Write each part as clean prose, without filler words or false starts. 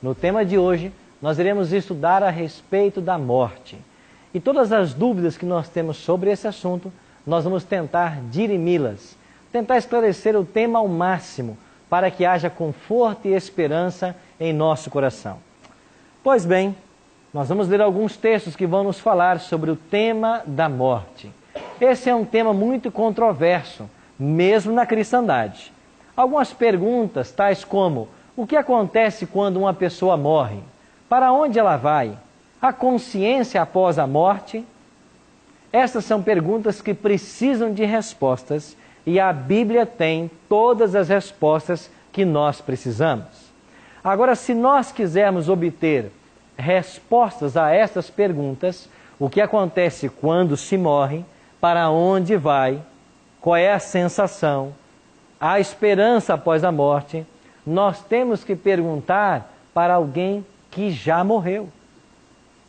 No tema de hoje, nós iremos estudar a respeito da morte. E todas as dúvidas que nós temos sobre esse assunto, nós vamos tentar dirimi-las, tentar esclarecer o tema ao máximo, para que haja conforto e esperança em nosso coração. Pois bem, nós vamos ler alguns textos que vão nos falar sobre o tema da morte. Esse é um tema muito controverso, mesmo na cristandade. Algumas perguntas, tais como: o que acontece quando uma pessoa morre? Para onde ela vai? A consciência após a morte? Essas são perguntas que precisam de respostas e a Bíblia tem todas as respostas que nós precisamos. Agora, se nós quisermos obter respostas a essas perguntas, o que acontece quando se morre, para onde vai, qual é a sensação, a esperança após a morte, nós temos que perguntar para alguém que já morreu.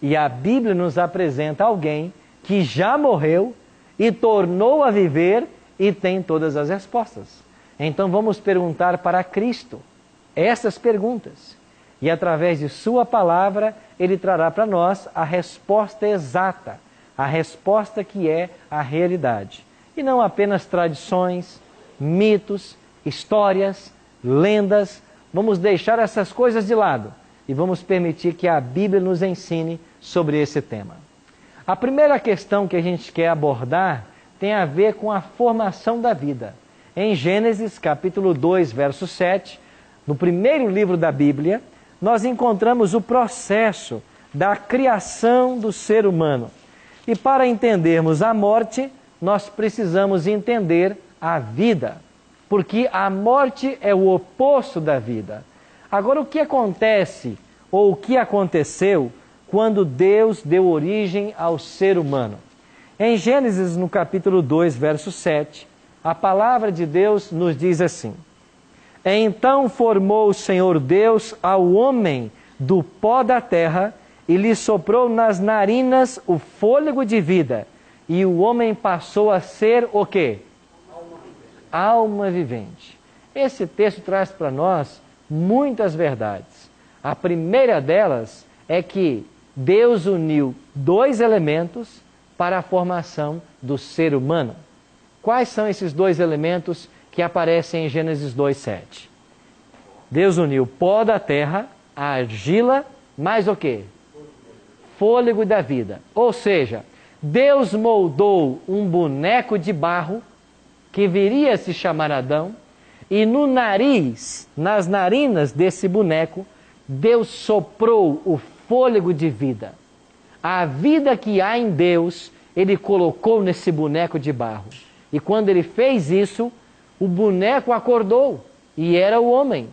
E a Bíblia nos apresenta alguém que já morreu e tornou a viver e tem todas as respostas. Então vamos perguntar para Cristo essas perguntas. E através de sua palavra, Ele trará para nós a resposta exata, a resposta que é a realidade. E não apenas tradições, mitos, histórias, lendas. Vamos deixar essas coisas de lado e vamos permitir que a Bíblia nos ensine sobre esse tema. A primeira questão que a gente quer abordar tem a ver com a formação da vida. Em Gênesis, capítulo 2, verso 7, no primeiro livro da Bíblia, nós encontramos o processo da criação do ser humano. E para entendermos a morte, nós precisamos entender a vida, porque a morte é o oposto da vida. Agora, o que acontece, ou o que aconteceu, quando Deus deu origem ao ser humano? Em Gênesis, no capítulo 2, verso 7, a palavra de Deus nos diz assim: Então formou o Senhor Deus ao homem do pó da terra e lhe soprou nas narinas o fôlego de vida, e o homem passou a ser o quê? Alma vivente. Esse texto traz para nós muitas verdades. A primeira delas é que Deus uniu dois elementos para a formação do ser humano. Quais são esses dois elementos que aparecem em Gênesis 2:7? Deus uniu pó da terra, a argila, mais o quê? Fôlego da vida. Ou seja, Deus moldou um boneco de barro que viria a se chamar Adão, e no nariz, nas narinas desse boneco, Deus soprou o fôlego de vida. A vida que há em Deus, Ele colocou nesse boneco de barro. E quando Ele fez isso, o boneco acordou, e era o homem.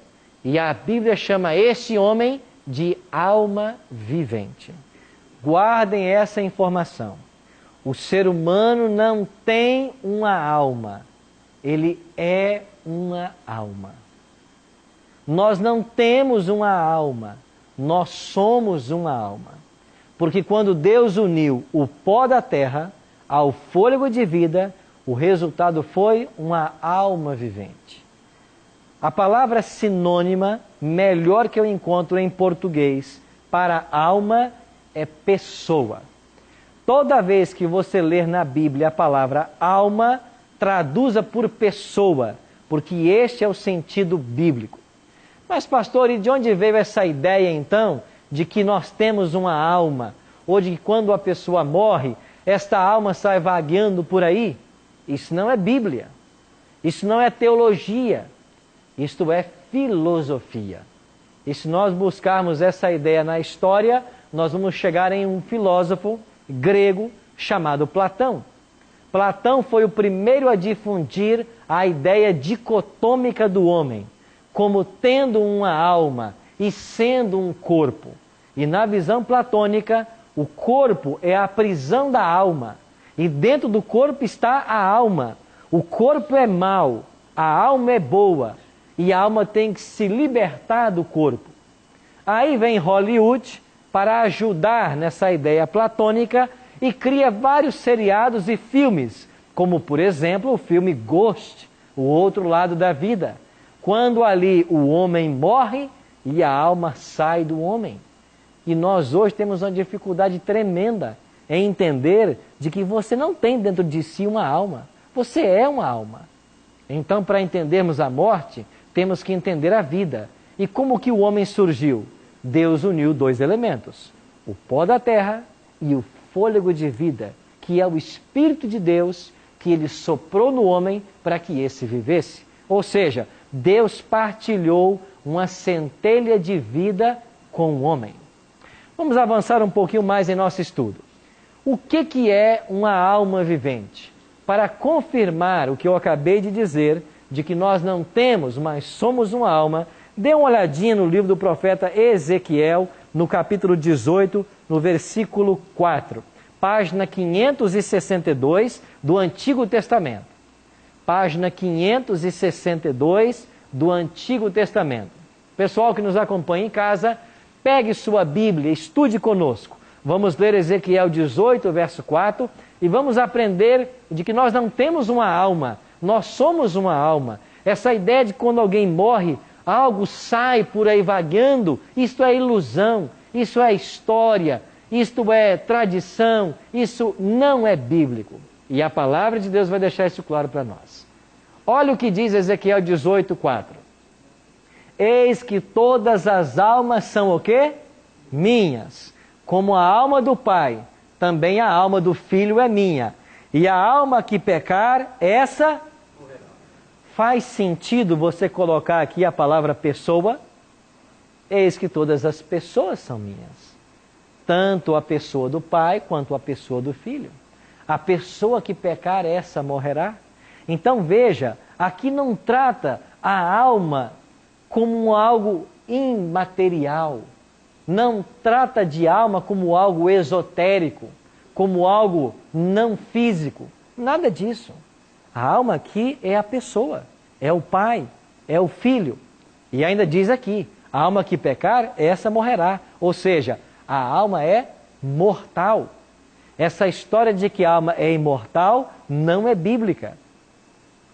E a Bíblia chama esse homem de alma vivente. Guardem essa informação. O ser humano não tem uma alma. Ele é uma alma. Nós não temos uma alma. Nós somos uma alma. Porque quando Deus uniu o pó da terra ao fôlego de vida, o resultado foi uma alma vivente. A palavra sinônima, melhor que eu encontro em português, para alma é pessoa. Toda vez que você ler na Bíblia a palavra alma, traduza por pessoa, porque este é o sentido bíblico. Mas pastor, e de onde veio essa ideia então de que nós temos uma alma, ou de que quando a pessoa morre, esta alma sai vagueando por aí? Isso não é Bíblia, isso não é teologia, isto é filosofia. E se nós buscarmos essa ideia na história, nós vamos chegar em um filósofo grego chamado Platão. Platão foi o primeiro a difundir a ideia dicotômica do homem, como tendo uma alma e sendo um corpo. E na visão platônica, o corpo é a prisão da alma. E dentro do corpo está a alma. O corpo é mau, a alma é boa. E a alma tem que se libertar do corpo. Aí vem Hollywood para ajudar nessa ideia platônica e cria vários seriados e filmes, como por exemplo o filme Ghost, O Outro Lado da Vida, quando ali o homem morre e a alma sai do homem. E nós hoje temos uma dificuldade tremenda em entender de que você não tem dentro de si uma alma. Você é uma alma. Então, para entendermos a morte, temos que entender a vida. E como que o homem surgiu? Deus uniu dois elementos, o pó da terra e o fôlego de vida, que é o Espírito de Deus, que Ele soprou no homem para que esse vivesse. Ou seja, Deus partilhou uma centelha de vida com o homem. Vamos avançar um pouquinho mais em nosso estudo. O que é uma alma vivente? Para confirmar o que eu acabei de dizer, de que nós não temos, mas somos uma alma, dê uma olhadinha no livro do profeta Ezequiel, no capítulo 18, no versículo 4. Página 562 do Antigo Testamento. Página 562 do Antigo Testamento. Pessoal que nos acompanha em casa, pegue sua Bíblia, estude conosco. Vamos ler Ezequiel 18, verso 4, e vamos aprender de que nós não temos uma alma, nós somos uma alma. Essa ideia de que quando alguém morre, algo sai por aí vagando, isto é ilusão, isso é história, isto é tradição, isso não é bíblico. E a palavra de Deus vai deixar isso claro para nós. Olha o que diz Ezequiel 18, 4. Eis que todas as almas são o quê? Minhas. Como a alma do Pai, também a alma do Filho é minha. E a alma que pecar, essa faz sentido você colocar aqui a palavra pessoa? Eis que todas as pessoas são minhas. Tanto a pessoa do Pai, quanto a pessoa do Filho. A pessoa que pecar, essa morrerá. Então veja, aqui não trata a alma como algo imaterial. Não trata de alma como algo esotérico, como algo não físico. Nada disso. A alma aqui é a pessoa, é o Pai, é o Filho. E ainda diz aqui, a alma que pecar, essa morrerá. Ou seja, a alma é mortal. Essa história de que a alma é imortal não é bíblica.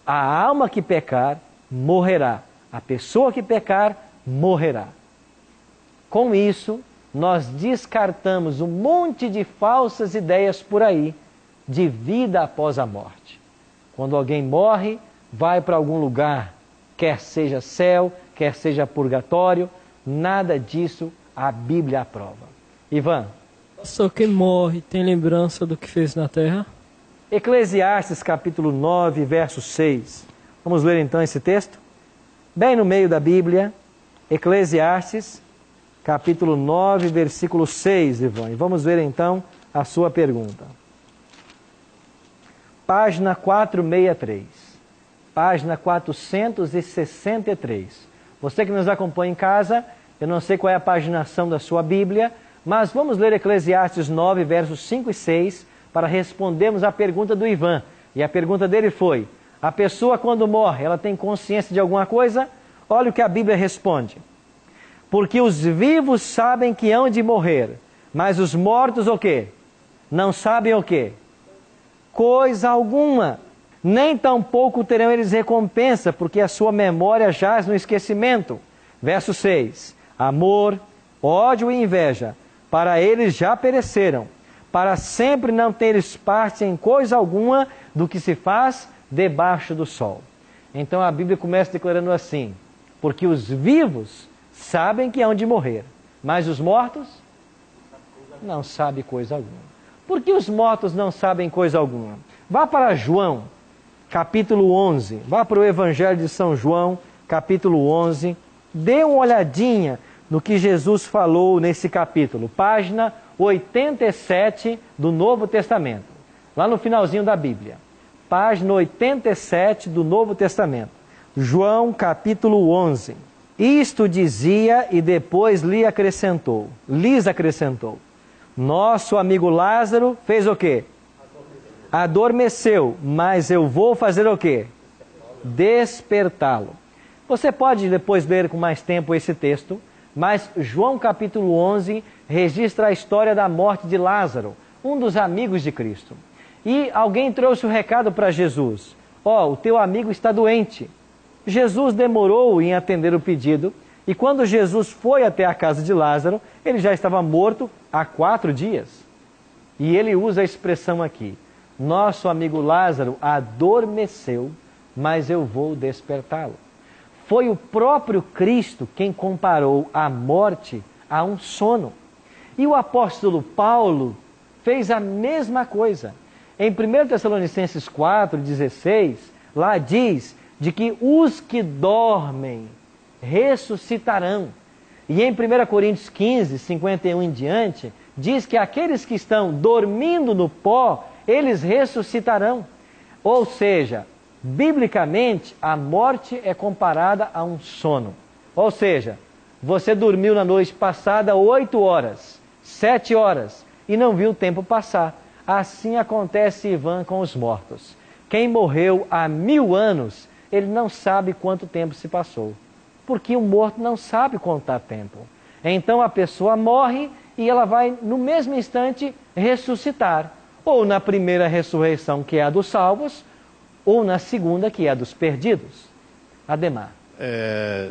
A alma que pecar, morrerá. A pessoa que pecar, morrerá. Com isso, nós descartamos um monte de falsas ideias por aí de vida após a morte. Quando alguém morre, vai para algum lugar, quer seja céu, quer seja purgatório, nada disso a Bíblia aprova. Ivan. Só quem morre tem lembrança do que fez na terra? Eclesiastes capítulo 9, verso 6. Vamos ler então esse texto? Bem no meio da Bíblia, Eclesiastes capítulo 9, versículo 6, Ivan. E vamos ver então a sua pergunta. Página 463. Página 463. Você que nos acompanha em casa, eu não sei qual é a paginação da sua Bíblia, mas vamos ler Eclesiastes 9, versos 5 e 6, para respondermos a pergunta do Ivan. E a pergunta dele foi, a pessoa quando morre, ela tem consciência de alguma coisa? Olha o que a Bíblia responde. Porque os vivos sabem que hão de morrer, mas os mortos o quê? Não sabem o quê? Coisa alguma. Nem tampouco terão eles recompensa, porque a sua memória jaz no esquecimento. Verso 6. Amor, ódio e inveja, para eles já pereceram. Para sempre não teres parte em coisa alguma do que se faz debaixo do sol. Então a Bíblia começa declarando assim, porque os vivos sabem que hão de morrer, mas os mortos não sabem coisa alguma. Por que os mortos não sabem coisa alguma? Vá para João, capítulo 11. Vá para o Evangelho de São João, capítulo 11. Dê uma olhadinha no que Jesus falou nesse capítulo. Página 87 do Novo Testamento. Lá no finalzinho da Bíblia. Página 87 do Novo Testamento. João, capítulo 11. Isto dizia e depois lhes acrescentou. Nosso amigo Lázaro fez o quê? Adormeceu, mas eu vou fazer o quê? Despertá-lo. Você pode depois ler com mais tempo esse texto, mas João capítulo 11 registra a história da morte de Lázaro, um dos amigos de Cristo. E alguém trouxe o recado para Jesus. O teu amigo está doente. Jesus demorou em atender o pedido E quando Jesus foi até a casa de Lázaro, ele já estava morto há 4 dias. E ele usa a expressão aqui: nosso amigo Lázaro adormeceu, mas eu vou despertá-lo. Foi o próprio Cristo quem comparou a morte a um sono. E o apóstolo Paulo fez a mesma coisa. Em 1 Tessalonicenses 4,16, lá diz de que os que dormem ressuscitarão. E em 1 Coríntios 15, 51 em diante, diz que aqueles que estão dormindo no pó, eles ressuscitarão. Ou seja, biblicamente, a morte é comparada a um sono. Ou seja, você dormiu na noite passada 8 horas, 7 horas, e não viu o tempo passar. Assim acontece, Ivan, com os mortos. Quem morreu há 1000 anos, ele não sabe quanto tempo se passou. Porque o morto não sabe contar tempo. Então a pessoa morre e ela vai, no mesmo instante, ressuscitar. Ou na primeira ressurreição, que é a dos salvos, ou na segunda, que é a dos perdidos. Ademar.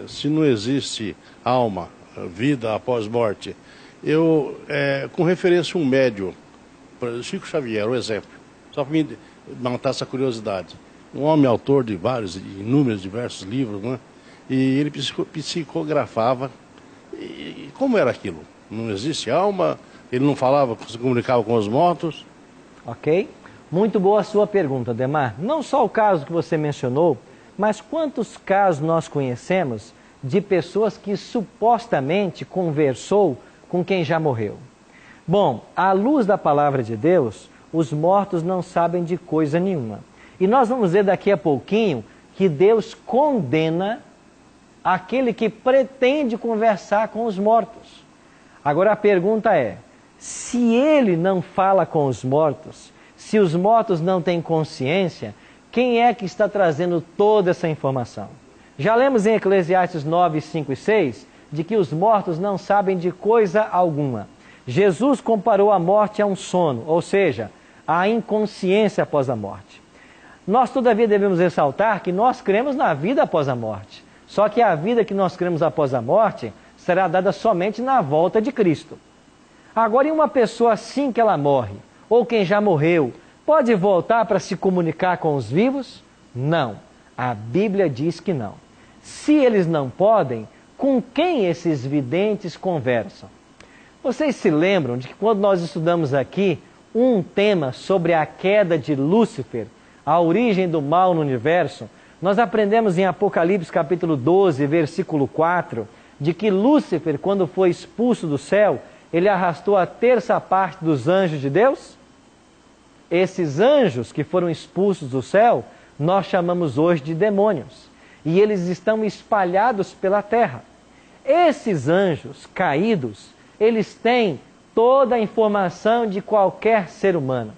Se não existe alma, vida após morte, com referência a um médium, Chico Xavier, o exemplo, só para me matar essa curiosidade. Um homem autor de inúmeros, diversos livros, né? E ele psicografava. E como era aquilo? Não existe alma? Ele não falava, se comunicava com os mortos? Ok. Muito boa a sua pergunta, Ademar. Não só o caso que você mencionou, mas quantos casos nós conhecemos de pessoas que supostamente conversou com quem já morreu? Bom, à luz da palavra de Deus, os mortos não sabem de coisa nenhuma. E nós vamos ver daqui a pouquinho que Deus condena aquele que pretende conversar com os mortos. Agora a pergunta é, se ele não fala com os mortos, se os mortos não têm consciência, quem é que está trazendo toda essa informação? Já lemos em Eclesiastes 9, 5 e 6, de que os mortos não sabem de coisa alguma. Jesus comparou a morte a um sono, ou seja, a inconsciência após a morte. Nós, todavia, devemos ressaltar que nós cremos na vida após a morte. Só que a vida que nós cremos após a morte será dada somente na volta de Cristo. Agora, e uma pessoa assim que ela morre, ou quem já morreu, pode voltar para se comunicar com os vivos? Não. A Bíblia diz que não. Se eles não podem, com quem esses videntes conversam? Vocês se lembram de que quando nós estudamos aqui um tema sobre a queda de Lúcifer, a origem do mal no universo, nós aprendemos em Apocalipse capítulo 12, versículo 4, de que Lúcifer, quando foi expulso do céu, ele arrastou a 1/3 dos anjos de Deus? Esses anjos que foram expulsos do céu, nós chamamos hoje de demônios. E eles estão espalhados pela terra. Esses anjos caídos, eles têm toda a informação de qualquer ser humano.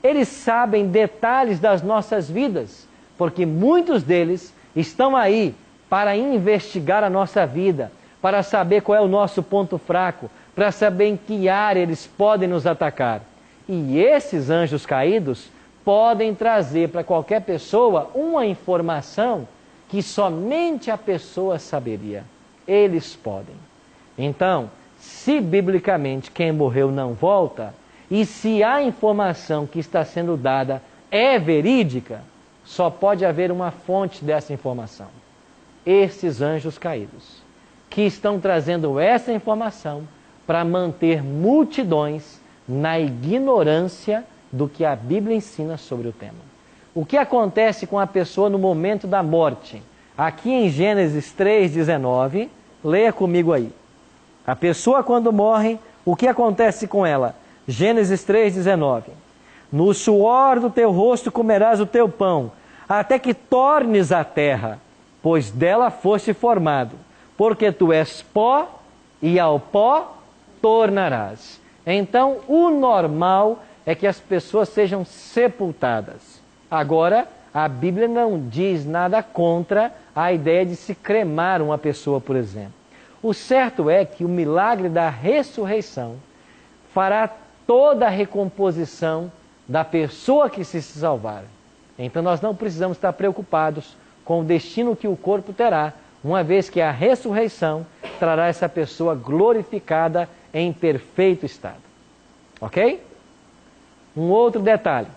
Eles sabem detalhes das nossas vidas, porque muitos deles estão aí para investigar a nossa vida, para saber qual é o nosso ponto fraco, para saber em que área eles podem nos atacar. E esses anjos caídos podem trazer para qualquer pessoa uma informação que somente a pessoa saberia. Eles podem. Então, se biblicamente quem morreu não volta, e se a informação que está sendo dada é verídica, só pode haver uma fonte dessa informação. Esses anjos caídos, que estão trazendo essa informação para manter multidões na ignorância do que a Bíblia ensina sobre o tema. O que acontece com a pessoa no momento da morte? Aqui em Gênesis 3,19, leia comigo aí. A pessoa quando morre, o que acontece com ela? Gênesis 3,19. No suor do teu rosto comerás o teu pão, até que tornes a terra, pois dela foste formado, porque tu és pó, e ao pó tornarás. Então, o normal é que as pessoas sejam sepultadas. Agora, a Bíblia não diz nada contra a ideia de se cremar uma pessoa, por exemplo. O certo é que o milagre da ressurreição fará toda a recomposição da pessoa que se salvar. Então nós não precisamos estar preocupados com o destino que o corpo terá uma vez que a ressurreição trará essa pessoa glorificada em perfeito estado. Ok? Um outro detalhe.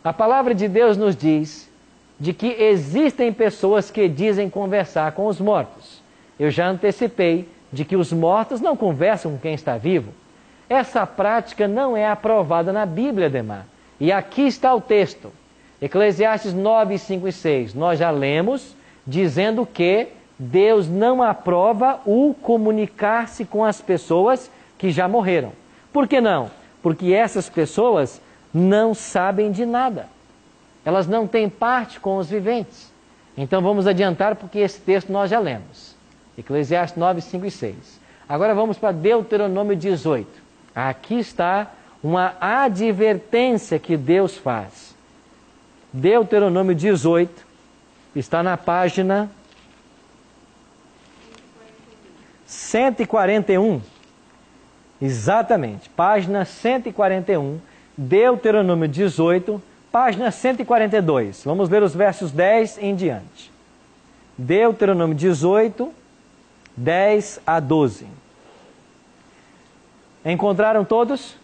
A palavra de Deus nos diz de que existem pessoas que dizem conversar com os mortos. Eu já antecipei de que os mortos não conversam com quem está vivo. Essa prática não é aprovada na Bíblia, Demar. E aqui está o texto. Eclesiastes 9, 5 e 6. Nós já lemos dizendo que Deus não aprova o comunicar-se com as pessoas que já morreram. Por que não? Porque essas pessoas não sabem de nada. Elas não têm parte com os viventes. Então vamos adiantar porque esse texto nós já lemos. Eclesiastes 9, 5 e 6. Agora vamos para Deuteronômio 18. Aqui está uma advertência que Deus faz. Deuteronômio 18 está na página 141. Exatamente, página 141, Deuteronômio 18, página 142. Vamos ler os versos 10 em diante. Deuteronômio 18, 10 a 12. Encontraram todos?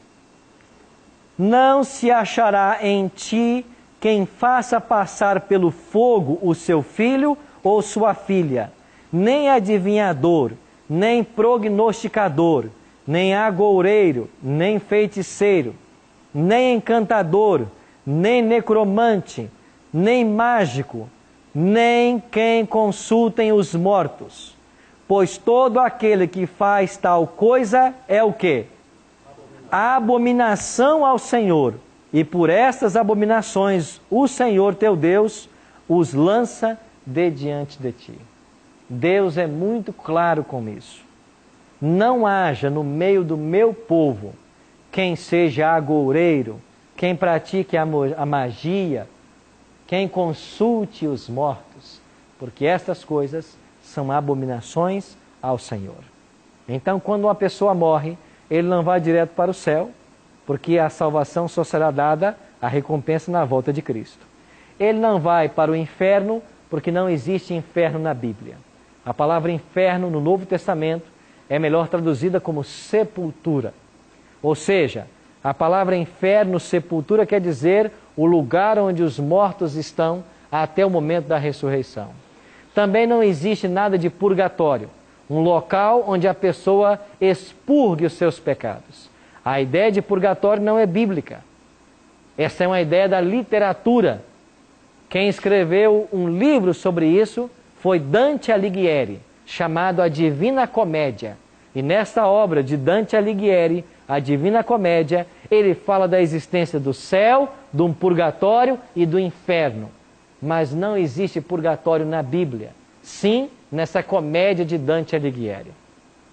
Não se achará em ti quem faça passar pelo fogo o seu filho ou sua filha, nem adivinhador, nem prognosticador, nem agoureiro, nem feiticeiro, nem encantador, nem necromante, nem mágico, nem quem consultem os mortos. Pois todo aquele que faz tal coisa é o quê? Abominação ao Senhor. E por estas abominações o Senhor teu Deus os lança de diante de ti. Deus é muito claro com isso. Não haja no meio do meu povo quem seja agoureiro, quem pratique a magia, quem consulte os mortos, porque estas coisas são abominações ao Senhor. Então, quando uma pessoa morre, ele não vai direto para o céu, porque a salvação só será dada, a recompensa na volta de Cristo. Ele não vai para o inferno, porque não existe inferno na Bíblia. A palavra inferno no Novo Testamento é melhor traduzida como sepultura. Ou seja, a palavra inferno, sepultura, quer dizer o lugar onde os mortos estão até o momento da ressurreição. Também não existe nada de purgatório, um local onde a pessoa expurgue os seus pecados. A ideia de purgatório não é bíblica. Essa é uma ideia da literatura. Quem escreveu um livro sobre isso foi Dante Alighieri, chamado A Divina Comédia. E nesta obra de Dante Alighieri, A Divina Comédia, ele fala da existência do céu, de um purgatório e do inferno. Mas não existe purgatório na Bíblia. Sim, nessa comédia de Dante Alighieri.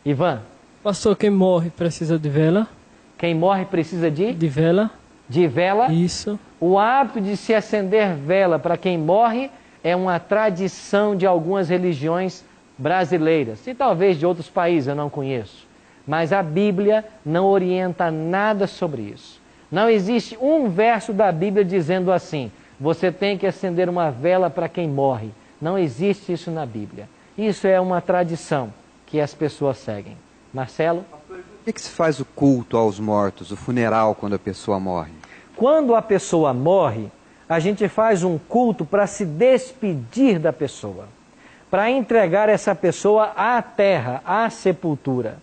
Ivan? Pastor, quem morre precisa de vela? Quem morre precisa de? De vela. De vela? Isso. O hábito de se acender vela para quem morre é uma tradição de algumas religiões brasileiras. E talvez de outros países, eu não conheço. Mas a Bíblia não orienta nada sobre isso. Não existe um verso da Bíblia dizendo assim: você tem que acender uma vela para quem morre. Não existe isso na Bíblia. Isso é uma tradição que as pessoas seguem. Marcelo? Por que se faz o culto aos mortos, o funeral, quando a pessoa morre? Quando a pessoa morre, a gente faz um culto para se despedir da pessoa, para entregar essa pessoa à terra, à sepultura,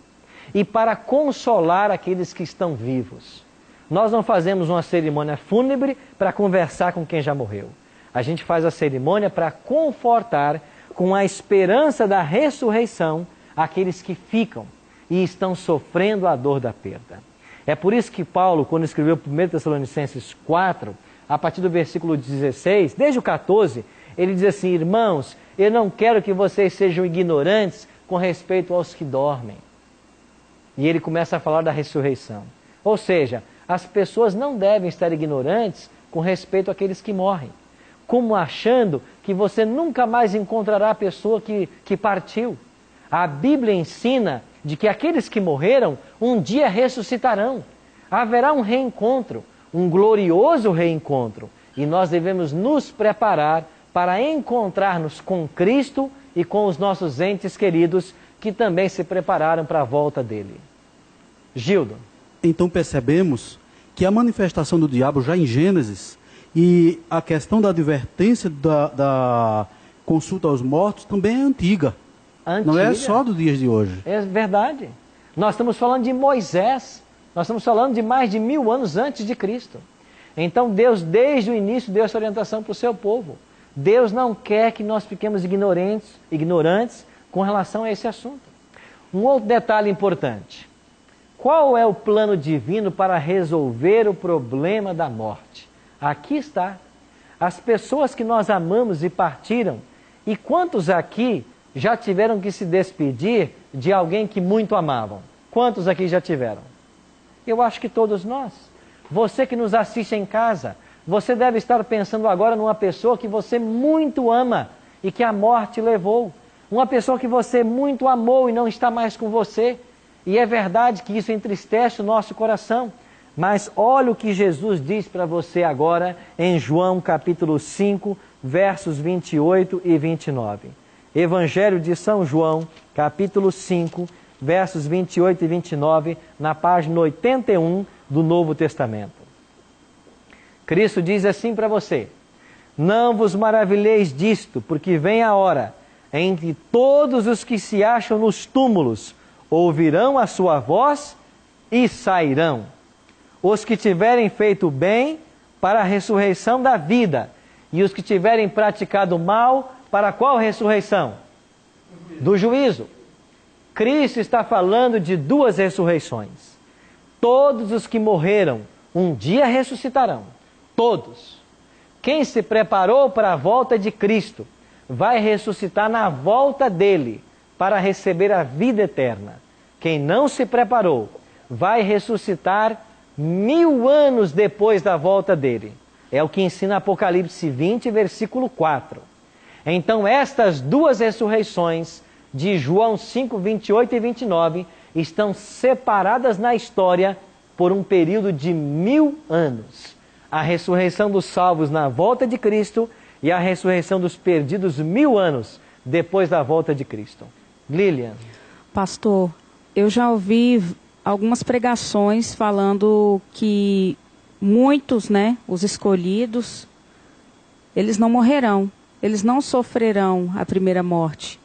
e para consolar aqueles que estão vivos. Nós não fazemos uma cerimônia fúnebre para conversar com quem já morreu. A gente faz a cerimônia para confortar, com a esperança da ressurreição, aqueles que ficam e estão sofrendo a dor da perda. É por isso que Paulo, quando escreveu 1 Tessalonicenses 4, a partir do versículo 16, desde o 14, ele diz assim: irmãos, eu não quero que vocês sejam ignorantes com respeito aos que dormem. E ele começa a falar da ressurreição. Ou seja, as pessoas não devem estar ignorantes com respeito àqueles que morrem, como achando que você nunca mais encontrará a pessoa que partiu. A Bíblia ensina de que aqueles que morreram um dia ressuscitarão. Haverá um reencontro, um glorioso reencontro. E nós devemos nos preparar para encontrar-nos com Cristo e com os nossos entes queridos que também se prepararam para a volta dele. Gildo. Então percebemos que a manifestação do diabo já em Gênesis e a questão da advertência da consulta aos mortos também é antiga. Não é só dos dias de hoje. É verdade. Nós estamos falando de Moisés. Nós estamos falando de mais de 1000 anos antes de Cristo. Então Deus, desde o início, deu essa orientação para o seu povo. Deus não quer que nós fiquemos ignorantes com relação a esse assunto. Um outro detalhe importante. Qual é o plano divino para resolver o problema da morte? Aqui está. As pessoas que nós amamos e partiram, e quantos aqui já tiveram que se despedir de alguém que muito amavam? Quantos aqui já tiveram? Eu acho que todos nós. Você que nos assiste em casa, você deve estar pensando agora numa pessoa que você muito ama e que a morte levou. Uma pessoa que você muito amou e não está mais com você. E é verdade que isso entristece o nosso coração. Mas olha o que Jesus diz para você agora em João capítulo 5, versos 28 e 29. Evangelho de São João, capítulo 5, versos 28 e 29, na página 81 do Novo Testamento. Cristo diz assim para você: não vos maravilheis disto, porque vem a hora em que todos os que se acham nos túmulos ouvirão a sua voz e sairão. Os que tiverem feito bem para a ressurreição da vida, e os que tiverem praticado mal, para qual ressurreição? Do juízo. Cristo está falando de duas ressurreições. Todos os que morreram um dia ressuscitarão. Todos. Quem se preparou para a volta de Cristo vai ressuscitar na volta dele para receber a vida eterna. Quem não se preparou vai ressuscitar 1000 anos depois da volta dele. É o que ensina Apocalipse 20, versículo 4. Então estas duas ressurreições de João 5, 28 e 29 estão separadas na história por um período de 1000 anos. A ressurreição dos salvos na volta de Cristo e a ressurreição dos perdidos 1000 anos depois da volta de Cristo. Lilian. Pastor, eu já ouvi algumas pregações falando que muitos, os escolhidos, eles não morrerão, eles não sofrerão a primeira morte.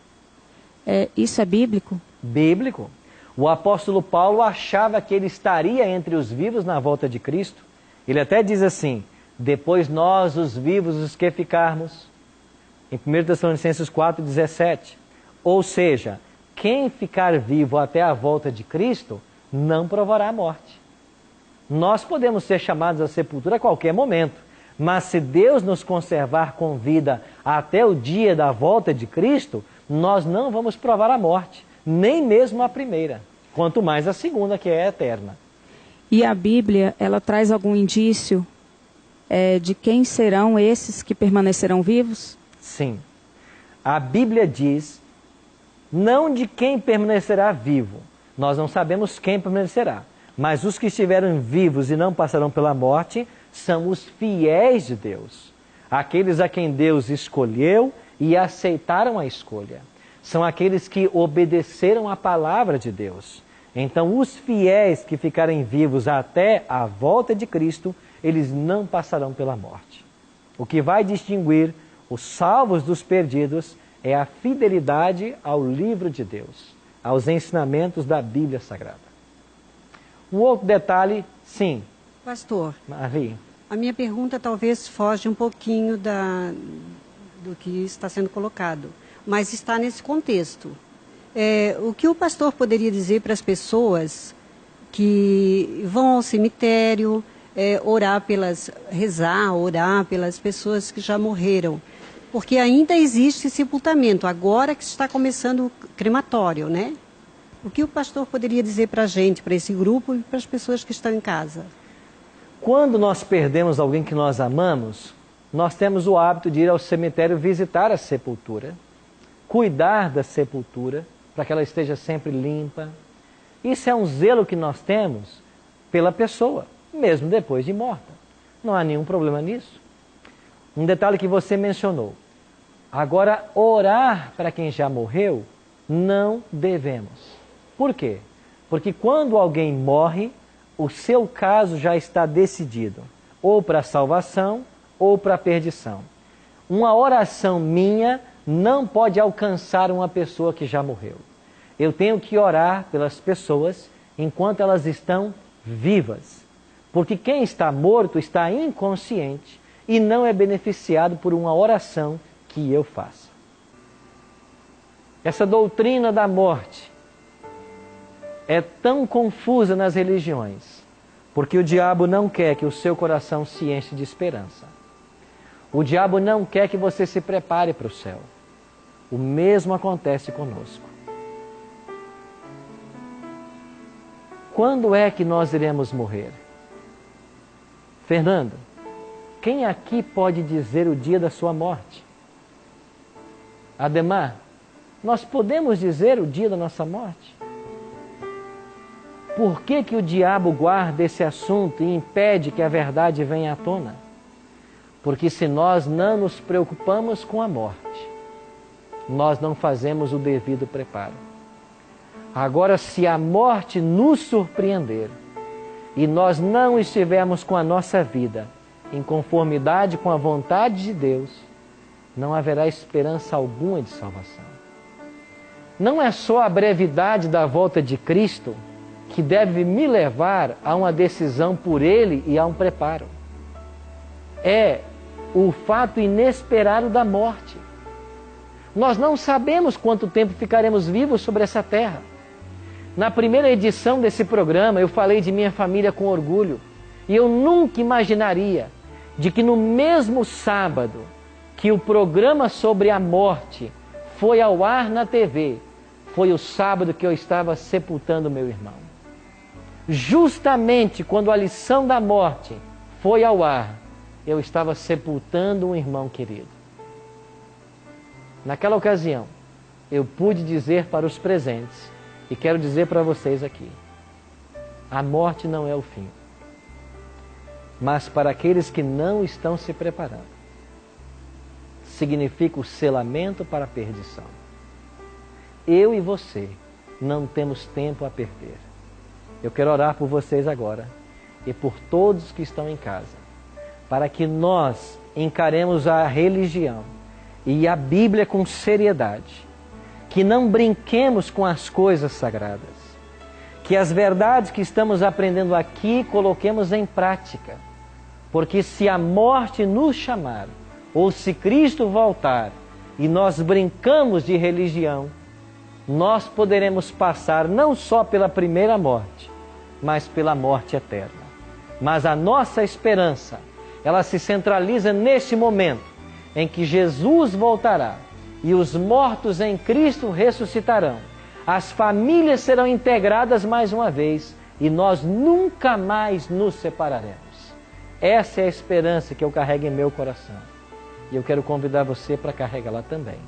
Isso é bíblico? Bíblico. O apóstolo Paulo achava que ele estaria entre os vivos na volta de Cristo. Ele até diz assim: depois nós, os vivos, os que ficarmos, em 1 Tessalonicenses 4,17. Ou seja, quem ficar vivo até a volta de Cristo não provará a morte. Nós podemos ser chamados à sepultura a qualquer momento, mas se Deus nos conservar com vida até o dia da volta de Cristo, nós não vamos provar a morte, nem mesmo a primeira, quanto mais a segunda, que é eterna. E a Bíblia, ela traz algum indício de quem serão esses que permanecerão vivos? Sim. A Bíblia diz, não de quem permanecerá vivo. Nós não sabemos quem permanecerá. Mas os que estiveram vivos e não passarão pela morte são os fiéis de Deus. Aqueles a quem Deus escolheu e aceitaram a escolha. São aqueles que obedeceram a palavra de Deus. Então, os fiéis que ficarem vivos até a volta de Cristo, eles não passarão pela morte. O que vai distinguir os salvos dos perdidos é a fidelidade ao livro de Deus, aos ensinamentos da Bíblia Sagrada. Um outro detalhe, sim. Pastor, Marie. A minha pergunta talvez foge um pouquinho do que está sendo colocado, mas está nesse contexto. O que o pastor poderia dizer para as pessoas que vão ao cemitério, rezar, orar pelas pessoas que já morreram? Porque ainda existe sepultamento, agora que está começando o crematório, né? O que o pastor poderia dizer para a gente, para esse grupo e para as pessoas que estão em casa? Quando nós perdemos alguém que nós amamos, nós temos o hábito de ir ao cemitério visitar a sepultura, cuidar da sepultura, para que ela esteja sempre limpa. Isso é um zelo que nós temos pela pessoa, mesmo depois de morta. Não há nenhum problema nisso. Um detalhe que você mencionou. Agora, orar para quem já morreu, não devemos. Por quê? Porque quando alguém morre, o seu caso já está decidido, ou para a salvação, ou para a perdição. Uma oração minha não pode alcançar uma pessoa que já morreu. Eu tenho que orar pelas pessoas enquanto elas estão vivas. Porque quem está morto está inconsciente e não é beneficiado por uma oração que eu faça. Essa doutrina da morte é tão confusa nas religiões, porque o diabo não quer que o seu coração se enche de esperança. O diabo não quer que você se prepare para o céu. O mesmo acontece conosco. Quando é que nós iremos morrer? Fernando, quem aqui pode dizer o dia da sua morte? Ademar, nós podemos dizer o dia da nossa morte? Por que o diabo guarda esse assunto e impede que a verdade venha à tona? Porque se nós não nos preocupamos com a morte, nós não fazemos o devido preparo. Agora, se a morte nos surpreender e nós não estivermos com a nossa vida em conformidade com a vontade de Deus, não haverá esperança alguma de salvação. Não é só a brevidade da volta de Cristo que deve me levar a uma decisão por Ele e a um preparo. É o fato inesperado da morte. Nós não sabemos quanto tempo ficaremos vivos sobre essa terra. Na primeira edição desse programa eu falei de minha família com orgulho e eu nunca imaginaria de que no mesmo sábado que o programa sobre a morte foi ao ar na TV, foi o sábado que eu estava sepultando meu irmão. Justamente quando a lição da morte foi ao ar, eu estava sepultando um irmão querido. Naquela ocasião, eu pude dizer para os presentes, e quero dizer para vocês aqui, a morte não é o fim. Mas para aqueles que não estão se preparando, significa o selamento para a perdição. Eu e você não temos tempo a perder. Eu quero orar por vocês agora e por todos que estão em casa, para que nós encaremos a religião e a Bíblia com seriedade, que não brinquemos com as coisas sagradas, que as verdades que estamos aprendendo aqui coloquemos em prática, porque se a morte nos chamar, ou se Cristo voltar e nós brincamos de religião, nós poderemos passar não só pela primeira morte, mas pela morte eterna. Mas a nossa esperança, ela se centraliza neste momento em que Jesus voltará e os mortos em Cristo ressuscitarão. As famílias serão integradas mais uma vez e nós nunca mais nos separaremos. Essa é a esperança que eu carrego em meu coração. E eu quero convidar você para carregá-la também.